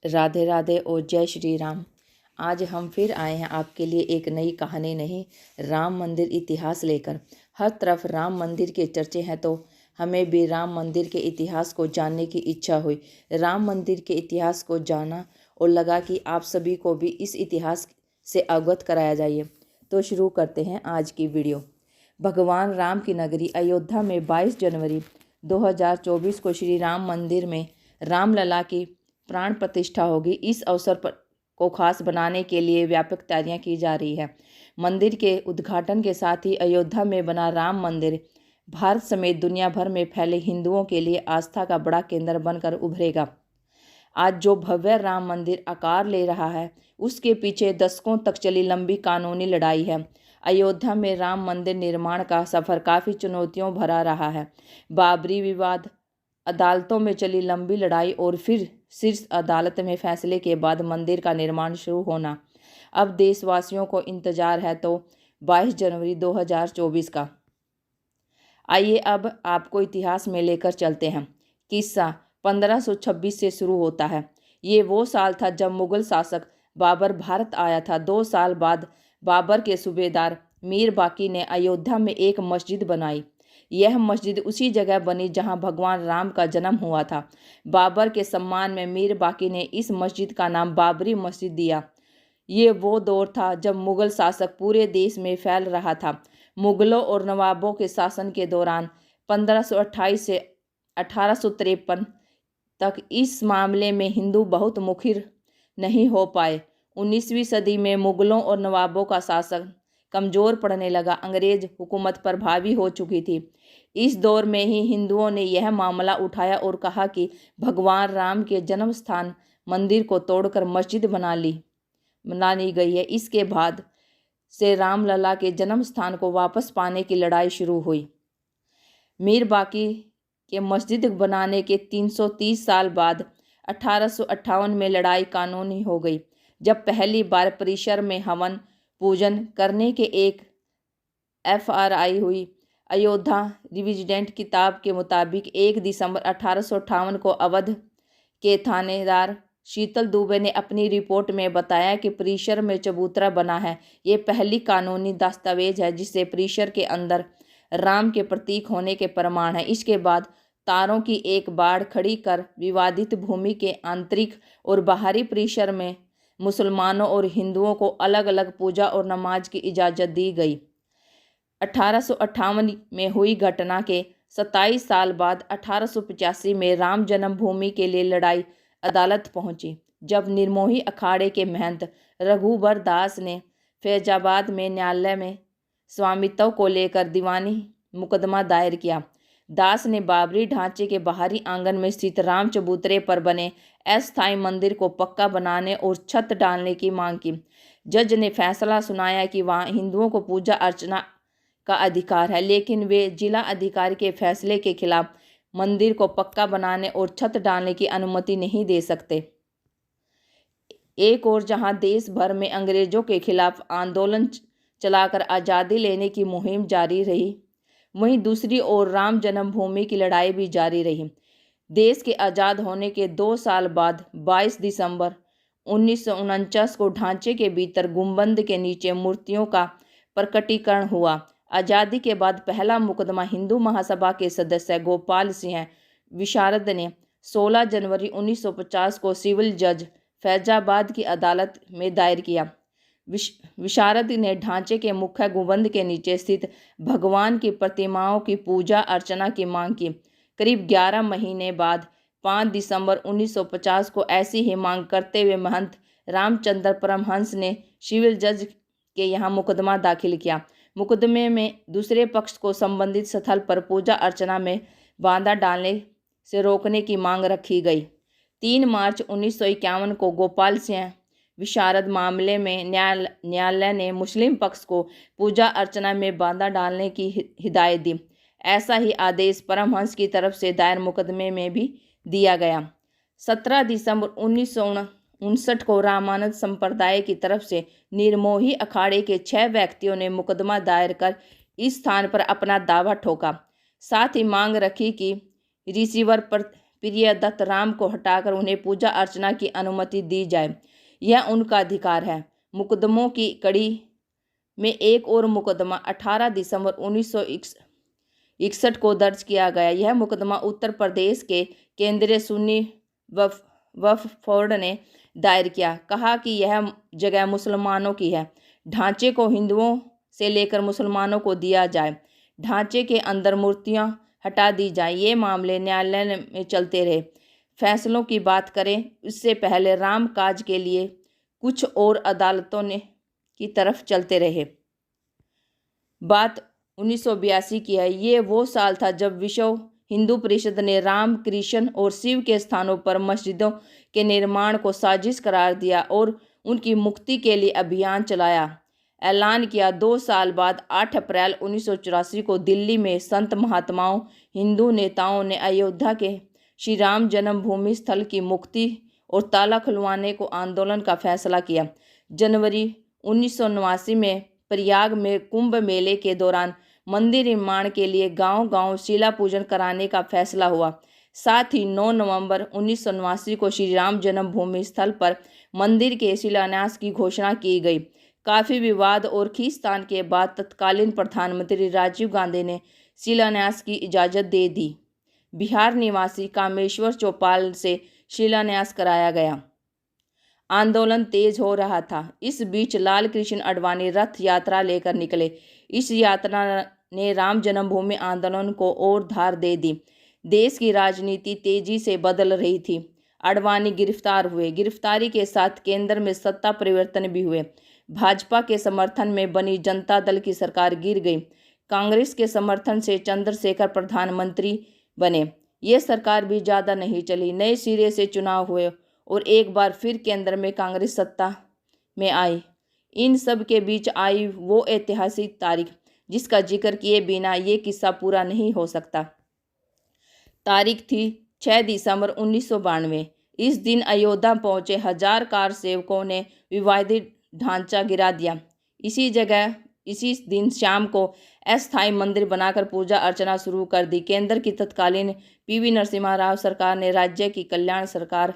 राधे राधे और जय श्री राम। आज हम फिर आए हैं आपके लिए एक नई कहानी नहीं, राम मंदिर इतिहास लेकर। हर तरफ राम मंदिर के चर्चे हैं तो हमें भी राम मंदिर के इतिहास को जानने की इच्छा हुई। राम मंदिर के इतिहास को जाना और लगा कि आप सभी को भी इस इतिहास से अवगत कराया जाए। तो शुरू करते हैं आज की वीडियो। भगवान राम की नगरी अयोध्या में 22 जनवरी 2024 को श्री राम मंदिर में रामलला की प्राण प्रतिष्ठा होगी। इस अवसर पर को खास बनाने के लिए व्यापक तैयारियां की जा रही है। मंदिर के उद्घाटन के साथ ही अयोध्या में बना राम मंदिर भारत समेत दुनिया भर में फैले हिंदुओं के लिए आस्था का बड़ा केंद्र बनकर उभरेगा। आज जो भव्य राम मंदिर आकार ले रहा है, उसके पीछे दशकों तक चली लंबी कानूनी लड़ाई है। अयोध्या में राम मंदिर निर्माण का सफर काफ़ी चुनौतियों भरा रहा है। बाबरी विवाद, अदालतों में चली लंबी लड़ाई और फिर शीर्ष अदालत में फैसले के बाद मंदिर का निर्माण शुरू होना। अब देशवासियों को इंतजार है तो 22 जनवरी 2024 का। आइए अब आपको इतिहास में लेकर चलते हैं। किस्सा 1526 से शुरू होता है। ये वो साल था जब मुगल शासक बाबर भारत आया था। 2 साल बाद बाबर के सूबेदार मीर बाकी ने अयोध्या में एक मस्जिद बनाई। यह मस्जिद उसी जगह बनी जहां भगवान राम का जन्म हुआ था। बाबर के सम्मान में मीर बाकी ने इस मस्जिद का नाम बाबरी मस्जिद दिया। ये वो दौर था जब मुगल शासक पूरे देश में फैल रहा था। मुगलों और नवाबों के शासन के दौरान 1528 से 1853 तक इस मामले में हिंदू बहुत मुखर नहीं हो पाए। 19वीं सदी में मुगलों और नवाबों का शासन कमज़ोर पड़ने लगा। अंग्रेज हुकूमत प्रभावी हो चुकी थी। इस दौर में ही हिंदुओं ने यह मामला उठाया और कहा कि भगवान राम के जन्म स्थान मंदिर को तोड़कर मस्जिद बना ली गई है। इसके बाद से रामलला के जन्म स्थान को वापस पाने की लड़ाई शुरू हुई। मीर बाकी के मस्जिद बनाने के 330 साल बाद 1858 में लड़ाई कानूनी हो गई, जब पहली बार परिसर में हवन पूजन करने के एक FRI हुई। अयोध्या रिविजडेंट किताब के मुताबिक 1 दिसंबर 1858 को अवध के थानेदार शीतल दुबे ने अपनी रिपोर्ट में बताया कि परिसर में चबूतरा बना है। ये पहली कानूनी दस्तावेज है जिससे परिसर के अंदर राम के प्रतीक होने के प्रमाण है। इसके बाद तारों की एक बाड़ खड़ी कर विवादित भूमि के आंतरिक और बाहरी परिसर में मुसलमानों और हिंदुओं को अलग अलग पूजा और नमाज की इजाज़त दी गई। 1858 में हुई घटना के 27 साल बाद 1885 में राम जन्मभूमि के लिए लड़ाई अदालत पहुंची, जब निर्मोही अखाड़े के महंत रघुबर दास ने फैजाबाद में न्यायालय में स्वामित्व को लेकर दीवानी मुकदमा दायर किया। दास ने बाबरी ढांचे के बाहरी आंगन में स्थित राम चबूतरे पर बने अस्थायी मंदिर को पक्का बनाने और छत डालने की मांग की। जज ने फैसला सुनाया कि वहाँ हिंदुओं को पूजा अर्चना का अधिकार है, लेकिन वे जिला अधिकारी के फैसले के खिलाफ मंदिर को पक्का बनाने और छत डालने की अनुमति नहीं दे सकते। एक और जहां देश भर में अंग्रेजों के खिलाफ आंदोलन चलाकर आज़ादी लेने की मुहिम जारी रही, वहीं दूसरी ओर राम जन्मभूमि की लड़ाई भी जारी रही। देश के आज़ाद होने के 2 साल बाद 22 दिसंबर 1949 को ढांचे के भीतर गुंबद के नीचे मूर्तियों का प्रकटीकरण हुआ। आज़ादी के बाद पहला मुकदमा हिंदू महासभा के सदस्य गोपाल सिंह विशारद ने 16 जनवरी 1950 को सिविल जज फैजाबाद की अदालत में दायर किया। विशारद ने ढांचे के मुख्य गुंबद के नीचे स्थित भगवान की प्रतिमाओं की पूजा अर्चना की मांग की। करीब 11 महीने बाद 5 दिसंबर 1950 को ऐसी ही मांग करते हुए महंत रामचंद्र परमहंस ने सिविल जज के यहाँ मुकदमा दाखिल किया। मुकदमे में दूसरे पक्ष को संबंधित स्थल पर पूजा अर्चना में बाधा डालने से रोकने की मांग रखी गई। 3 मार्च 1951 को गोपाल सिंह विशारद मामले में न्यायालय ने मुस्लिम पक्ष को पूजा अर्चना में बाधा डालने की हिदायत दी। ऐसा ही आदेश परमहंस की तरफ से दायर मुकदमे में भी दिया गया। 17 दिसंबर 1959 को रामानंद संप्रदाय की तरफ से निर्मोही अखाड़े के 6 व्यक्तियों ने मुकदमा दायर कर इस स्थान पर अपना दावा ठोका। साथ ही मांग रखी कि रिसीवर पर प्रियदत्त राम को हटाकर उन्हें पूजा अर्चना की अनुमति दी जाए। यह उनका अधिकार है। मुकदमों की कड़ी में एक और मुकदमा 18 दिसंबर 1961 को दर्ज किया गया। यह मुकदमा उत्तर प्रदेश के केंद्रीय सुन्नी वक्फ बोर्ड ने दायर किया। कहा कि यह जगह मुसलमानों की है, ढांचे को हिंदुओं से लेकर मुसलमानों को दिया जाए, ढांचे के अंदर मूर्तियां हटा दी जाए। ये मामले न्यायालय में चलते रहे। फैसलों की बात करें, इससे पहले राम काज के लिए कुछ और अदालतों ने की तरफ चलते रहे। बात 1982 की है। ये वो साल था जब विश्व हिंदू परिषद ने राम, कृष्ण और शिव के स्थानों पर मस्जिदों के निर्माण को साजिश करार दिया और उनकी मुक्ति के लिए अभियान चलाया, ऐलान किया। 2 साल बाद 8 अप्रैल 1984 को दिल्ली में संत महात्माओं, हिंदू नेताओं ने अयोध्या के श्री राम जन्मभूमि स्थल की मुक्ति और ताला खुलवाने को आंदोलन का फैसला किया। जनवरी 1989 में प्रयाग में कुंभ मेले के दौरान मंदिर निर्माण के लिए गांव-गांव शिला पूजन कराने का फैसला हुआ। साथ ही 9 नवंबर 1989 को श्री राम जन्मभूमि स्थल पर मंदिर के शिलान्यास की घोषणा की गई। काफ़ी विवाद और खींचतान के बाद तत्कालीन प्रधानमंत्री राजीव गांधी ने शिलान्यास की इजाज़त दे दी। बिहार निवासी कामेश्वर चौपाल से शिलान्यास कराया गया। आंदोलन तेज हो रहा था। इस बीच लाल कृष्ण आडवाणी रथ यात्रा लेकर निकले। इस यात्रा ने राम जन्मभूमि आंदोलन को और धार दे दी। देश की राजनीति तेजी से बदल रही थी। आडवाणी गिरफ्तार हुए। गिरफ्तारी के साथ केंद्र में सत्ता परिवर्तन भी हुए। भाजपा के समर्थन में बनी जनता दल की सरकार गिर गई। कांग्रेस के समर्थन से चंद्रशेखर प्रधानमंत्री बने। ये सरकार भी ज़्यादा नहीं चली। नए सिरे से चुनाव हुए और एक बार फिर केंद्र में कांग्रेस सत्ता में आई। इन सब के बीच आई वो ऐतिहासिक तारीख जिसका जिक्र किए बिना ये किस्सा पूरा नहीं हो सकता। तारीख थी 6 दिसंबर 1992। इस दिन अयोध्या पहुंचे हजार कार सेवकों ने विवादित ढांचा गिरा दिया। इसी दिन शाम को अस्थायी मंदिर बनाकर पूजा अर्चना शुरू कर दी। केंद्र की तत्कालीन पीवी नरसिम्हा राव सरकार ने राज्य की कल्याण सरकार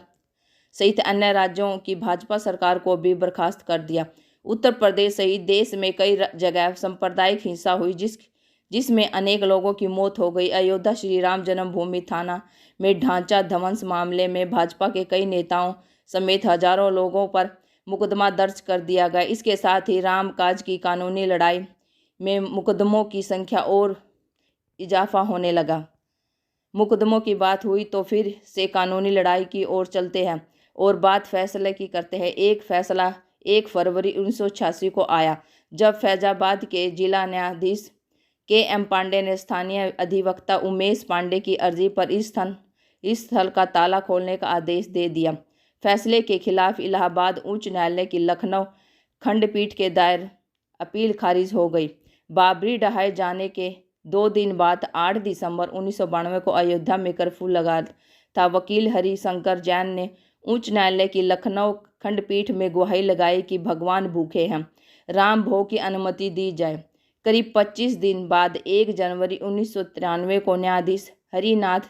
सहित अन्य राज्यों की भाजपा सरकार को भी बर्खास्त कर दिया। उत्तर प्रदेश सहित देश में कई जगह सांप्रदायिक हिंसा हुई जिसमें अनेक लोगों की मौत हो गई। अयोध्या श्री राम जन्मभूमि थाना में ढांचा ध्वंस मामले में भाजपा के कई नेताओं समेत हजारों लोगों पर मुकदमा दर्ज कर दिया गया। इसके साथ ही राम काज की कानूनी लड़ाई में मुकदमों की संख्या और इजाफा होने लगा। मुकदमों की बात हुई तो फिर से कानूनी लड़ाई की ओर चलते हैं और बात फैसले की करते हैं। एक फैसला 1 फरवरी 1986 को आया जब फैजाबाद के जिला न्यायाधीश KM पांडे ने स्थानीय अधिवक्ता उमेश पांडे की अर्जी पर इस स्थल का ताला खोलने का आदेश दे दिया। फैसले के खिलाफ इलाहाबाद उच्च न्यायालय की लखनऊ खंडपीठ के दायर अपील खारिज हो गई। बाबरी ढहाए जाने के 2 दिन बाद 8 दिसंबर 1992 को अयोध्या में कर्फ्यू लगा था। वकील हरिशंकर जैन ने उच्च न्यायालय की लखनऊ खंडपीठ में गुहारी लगाई कि भगवान भूखे हैं, राम भोग की अनुमति दी जाए। करीब 25 दिन बाद 1 जनवरी 1993 को न्यायाधीश हरिनाथ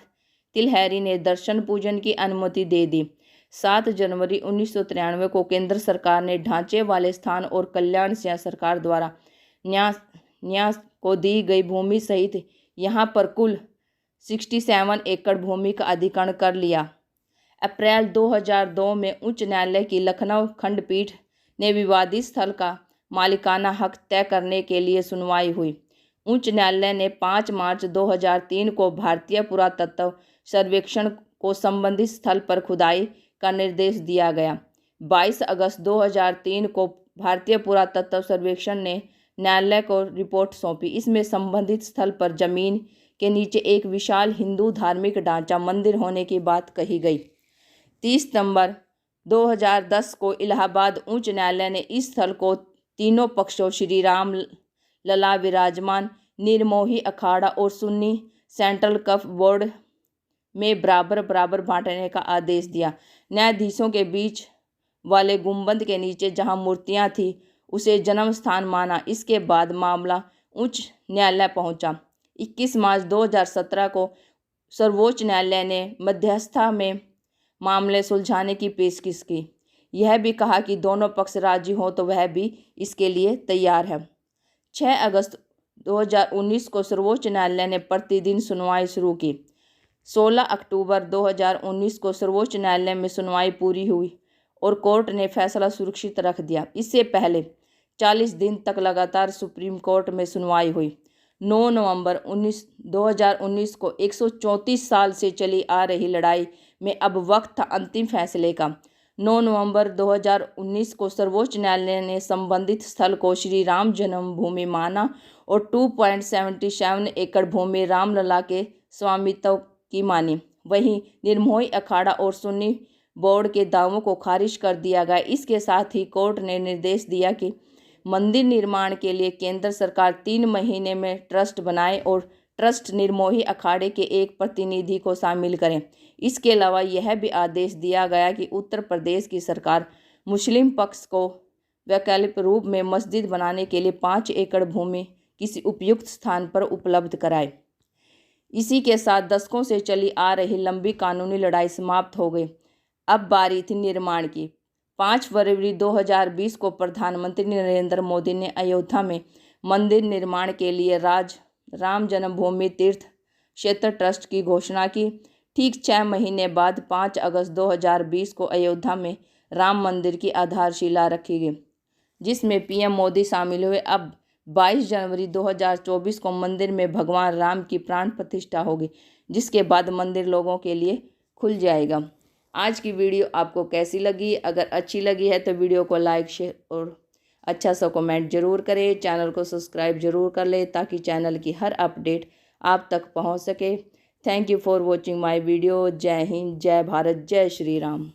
तिलहरी ने दर्शन पूजन की अनुमति दे दी। 7 जनवरी 1993 को केंद्र सरकार ने ढांचे वाले स्थान और कल्याण सिंह सरकार द्वारा न्यास को दी गई भूमि सहित यहाँ पर कुल 67 एकड़ भूमि का अधिग्रहण कर लिया। अप्रैल 2002 में उच्च न्यायालय की लखनऊ खंडपीठ ने विवादित स्थल का मालिकाना हक तय करने के लिए सुनवाई हुई। उच्च न्यायालय ने 5 मार्च 2003 को भारतीय पुरातत्व सर्वेक्षण को संबंधित स्थल पर खुदाई का निर्देश दिया गया। 22 अगस्त 2003 को भारतीय पुरातत्व सर्वेक्षण ने न्यायालय को रिपोर्ट सौंपी। इसमें संबंधित स्थल पर जमीन के नीचे एक विशाल हिंदू धार्मिक ढांचा मंदिर होने की बात कही गई। 30 सितंबर 2010 को इलाहाबाद उच्च न्यायालय ने इस स्थल को तीनों पक्षों श्री राम लला विराजमान निर्मोही अखाड़ा और सुन्नी सेंट्रल वक्फ बोर्ड में बराबर बांटने का आदेश दिया। न्यायाधीशों के बीच वाले गुंबद के नीचे जहां मूर्तियां थी उसे जन्म स्थान माना। इसके बाद मामला उच्च न्यायालय पहुंचा। 21 मार्च 2017 को सर्वोच्च न्यायालय ने मध्यस्थता में मामले सुलझाने की पेशकश की। यह भी कहा कि दोनों पक्ष राजी हों तो वह भी इसके लिए तैयार है। 6 अगस्त 2019 को सर्वोच्च न्यायालय ने प्रतिदिन सुनवाई शुरू की। 16 अक्टूबर 2019 को सर्वोच्च न्यायालय में सुनवाई पूरी हुई और कोर्ट ने फैसला सुरक्षित रख दिया। इससे पहले 40 दिन तक लगातार सुप्रीम कोर्ट में सुनवाई हुई। 9 नवंबर 2019 को 134 साल से चली आ रही लड़ाई में अब वक्त था अंतिम फैसले का। 9 नवंबर 2019 को सर्वोच्च न्यायालय ने संबंधित स्थल को श्री राम जन्मभूमि माना और 2.77 एकड़ भूमि रामलला के स्वामित्व की मानी। वहीं निर्मोही अखाड़ा और सुन्नी बोर्ड के दावों को खारिज कर दिया गया। इसके साथ ही कोर्ट ने निर्देश दिया कि मंदिर निर्माण के लिए केंद्र सरकार 3 महीने में ट्रस्ट बनाए और ट्रस्ट निर्मोही अखाड़े के एक प्रतिनिधि को शामिल करें। इसके अलावा यह भी आदेश दिया गया कि उत्तर प्रदेश की सरकार मुस्लिम पक्ष को वैकल्पिक रूप में मस्जिद बनाने के लिए 5 एकड़ भूमि किसी उपयुक्त स्थान पर उपलब्ध कराए। इसी के साथ दशकों से चली आ रही लंबी कानूनी लड़ाई समाप्त हो गई। अब बारी थी निर्माण की। 5 फरवरी 2020 को प्रधानमंत्री नरेंद्र मोदी ने अयोध्या में मंदिर निर्माण के लिए राम जन्मभूमि तीर्थ क्षेत्र ट्रस्ट की घोषणा की। ठीक 6 महीने बाद 5 अगस्त 2020 को अयोध्या में राम मंदिर की आधारशिला रखी गई, जिसमें पीएम मोदी शामिल हुए। अब 22 जनवरी 2024 को मंदिर में भगवान राम की प्राण प्रतिष्ठा होगी, जिसके बाद मंदिर लोगों के लिए खुल जाएगा। आज की वीडियो आपको कैसी लगी? अगर अच्छी लगी है तो वीडियो को लाइक, शेयर और अच्छा सा कमेंट जरूर करें। चैनल को सब्सक्राइब जरूर कर ले ताकि चैनल की हर अपडेट आप तक पहुंच सके। Thank you for watching my video. जय हिंद, जय भारत, जय श्री राम।